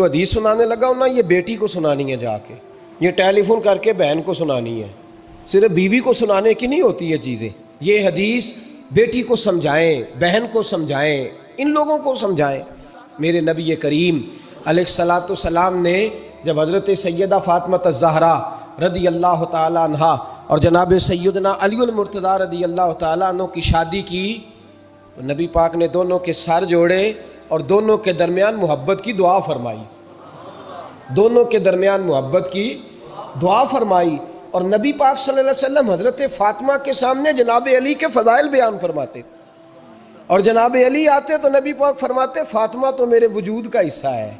حدیث سنانے لگا ہوں نا، یہ بیٹی کو سنانی ہے جا کے، یہ ٹیلی فون کر کے بہن کو سنانی ہے، صرف بیوی کو سنانے کی نہیں ہوتی یہ چیزیں۔ یہ حدیث بیٹی کو سمجھائیں، بہن کو سمجھائیں، ان لوگوں کو سمجھائیں۔ میرے نبی کریم علیہ الصلوۃ والسلام نے جب حضرت سیدہ فاطمہ الزہرا رضی اللہ تعالی عنہا اور جناب سیدنا علی المرتضیٰ رضی اللہ تعالی عنہ کی شادی کی تو نبی پاک نے دونوں کے سر جوڑے اور دونوں کے درمیان محبت کی دعا فرمائی، دونوں کے درمیان محبت کی دعا فرمائی۔ اور نبی پاک صلی اللہ علیہ وسلم حضرت فاطمہ کے سامنے جناب علی کے فضائل بیان فرماتے، اور جناب علی آتے تو نبی پاک فرماتے فاطمہ تو میرے وجود کا حصہ ہے،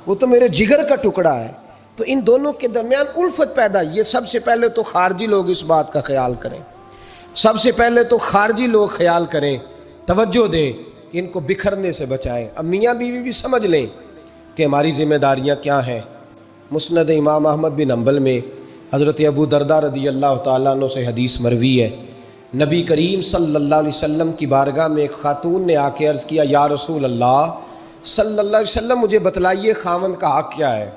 وہ تو میرے جگر کا ٹکڑا ہے۔ تو ان دونوں کے درمیان الفت پیدا، یہ سب سے پہلے تو خارجی لوگ اس بات کا خیال کریں، سب سے پہلے تو خارجی لوگ خیال کریں، توجہ دیں، ان کو بکھرنے سے بچائیں۔ اب میاں بیوی بھی سمجھ لیں کہ ہماری ذمہ داریاں کیا ہیں۔ مسند امام احمد بن حنبل میں حضرت ابو درداء رضی اللہ تعالیٰ عنہ سے حدیث مروی ہے، نبی کریم صلی اللہ علیہ وسلم کی بارگاہ میں ایک خاتون نے آ کے عرض کیا، یا رسول اللہ صلی اللہ علیہ وسلم مجھے بتلائیے خاوند کا حق کیا ہے،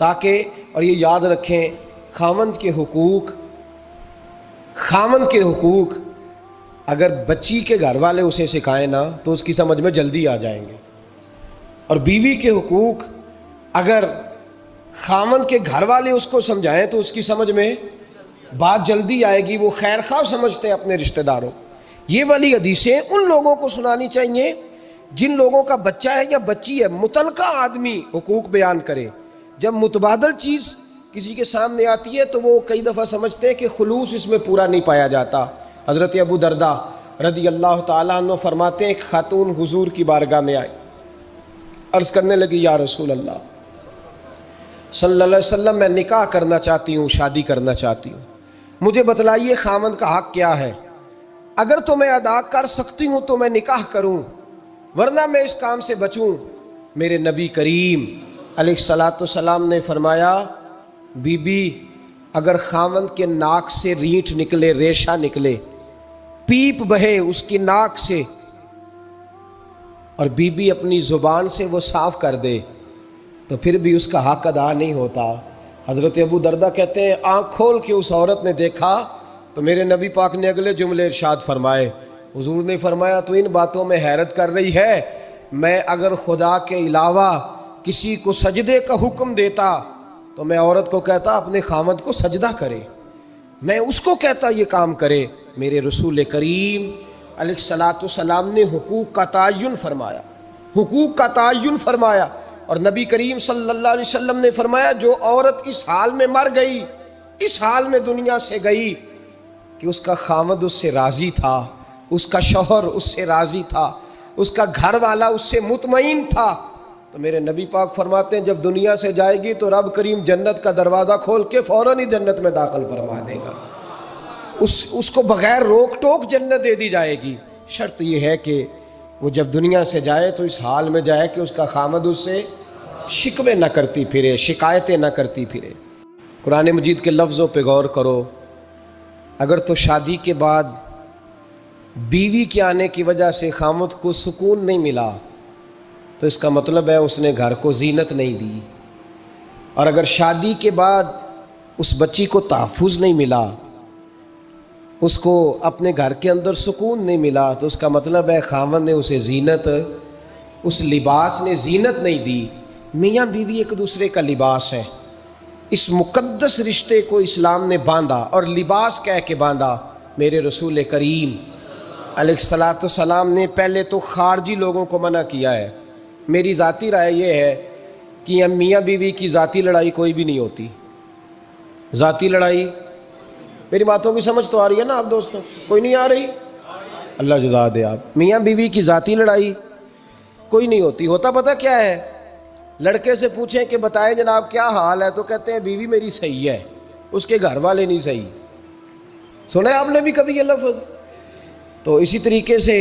تاکہ، اور یہ یاد رکھیں، خاوند کے حقوق اگر بچی کے گھر والے اسے سکھائیں نا تو اس کی سمجھ میں جلدی آ جائیں گے، اور بیوی کے حقوق اگر خاوند کے گھر والے اس کو سمجھائیں تو اس کی سمجھ میں بات جلدی آئے گی، وہ خیر خواہ سمجھتے ہیں اپنے رشتہ داروں۔ یہ والی حدیثیں ان لوگوں کو سنانی چاہیے جن لوگوں کا بچہ ہے یا بچی ہے، متعلقہ آدمی حقوق بیان کرے۔ جب متبادل چیز کسی کے سامنے آتی ہے تو وہ کئی دفعہ سمجھتے ہیں کہ خلوص اس میں پورا نہیں پایا جاتا۔ حضرت ابو درداء رضی اللہ تعالیٰ عنہ فرماتے ہیں ایک خاتون حضور کی بارگاہ میں آئی، عرض کرنے لگی، یا رسول اللہ صلی اللہ علیہ وسلم میں نکاح کرنا چاہتی ہوں، شادی کرنا چاہتی ہوں، مجھے بتلائیے خاوند کا حق کیا ہے، اگر تو میں ادا کر سکتی ہوں تو میں نکاح کروں، ورنہ میں اس کام سے بچوں۔ میرے نبی کریم علیہ الصلوۃ والسلام نے فرمایا، بی بی اگر خاوند کے ناک سے رینٹ نکلے، ریشہ نکلے، پیپ بہے اس کی ناک سے، اور بی بی اپنی زبان سے وہ صاف کر دے تو پھر بھی اس کا حق ادا نہیں ہوتا۔ حضرت ابو درداء کہتے ہیں آنکھ کھول کے اس عورت نے دیکھا تو میرے نبی پاک نے اگلے جملے ارشاد فرمائے، حضور نے فرمایا تو ان باتوں میں حیرت کر رہی ہے، میں اگر خدا کے علاوہ کسی کو سجدے کا حکم دیتا تو میں عورت کو کہتا اپنے خاوند کو سجدہ کرے، میں اس کو کہتا یہ کام کرے۔ میرے رسول کریم علیہ الصلوۃ والسلام نے حقوق کا تعین فرمایا، حقوق کا تعین فرمایا، اور نبی کریم صلی اللہ علیہ وسلم نے فرمایا جو عورت اس حال میں مر گئی، اس حال میں دنیا سے گئی کہ اس کا خاوند اس سے راضی تھا، اس کا شوہر اس سے راضی تھا، اس کا گھر والا اس سے مطمئن تھا، تو میرے نبی پاک فرماتے ہیں جب دنیا سے جائے گی تو رب کریم جنت کا دروازہ کھول کے فوراً ہی جنت میں داخل فرما دے گا، اس کو بغیر روک ٹوک جنت دے دی جائے گی۔ شرط یہ ہے کہ وہ جب دنیا سے جائے تو اس حال میں جائے کہ اس کا خاوند اس سے شکوے نہ کرتی پھرے، شکایتیں نہ کرتی پھرے۔ قرآن مجید کے لفظوں پہ غور کرو، اگر تو شادی کے بعد بیوی کے آنے کی وجہ سے خاوند کو سکون نہیں ملا تو اس کا مطلب ہے اس نے گھر کو زینت نہیں دی، اور اگر شادی کے بعد اس بچی کو تحفظ نہیں ملا، اس کو اپنے گھر کے اندر سکون نہیں ملا، تو اس کا مطلب ہے خاوند نے اسے زینت، اس لباس نے زینت نہیں دی۔ میاں بیوی ایک دوسرے کا لباس ہے، اس مقدس رشتے کو اسلام نے باندھا اور لباس کہہ کے باندھا۔ میرے رسول کریم علیہ الصلوۃ والسلام نے پہلے تو خارجی لوگوں کو منع کیا ہے۔ میری ذاتی رائے یہ ہے کہ میاں بیوی کی ذاتی لڑائی کوئی بھی نہیں ہوتی، ذاتی لڑائی، میری باتوں کی سمجھ تو آ رہی ہے نا آپ دوستوں؟ کوئی نہیں آ رہی؟ اللہ جزا دے آپ۔ میاں بیوی کی ذاتی لڑائی کوئی نہیں ہوتی، ہوتا پتہ کیا ہے؟ لڑکے سے پوچھیں کہ بتائیں جناب کیا حال ہے تو کہتے ہیں بیوی میری صحیح ہے، اس کے گھر والے نہیں صحیح۔ سنا ہے آپ نے بھی کبھی یہ لفظ؟ تو اسی طریقے سے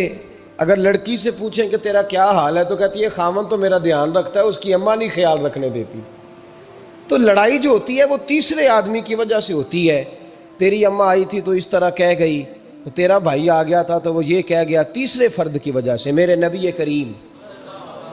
اگر لڑکی سے پوچھیں کہ تیرا کیا حال ہے تو کہتی ہے خاوند تو میرا دھیان رکھتا ہے، اس کی اماں نہیں خیال رکھنے دیتی۔ تو لڑائی جو ہوتی ہے وہ تیسرے آدمی کی وجہ سے ہوتی ہے، تیری اماں آئی تھی تو اس طرح کہہ گئی، تو تیرا بھائی آ گیا تھا تو وہ یہ کہہ گیا، تیسرے فرد کی وجہ سے۔ میرے نبی کریم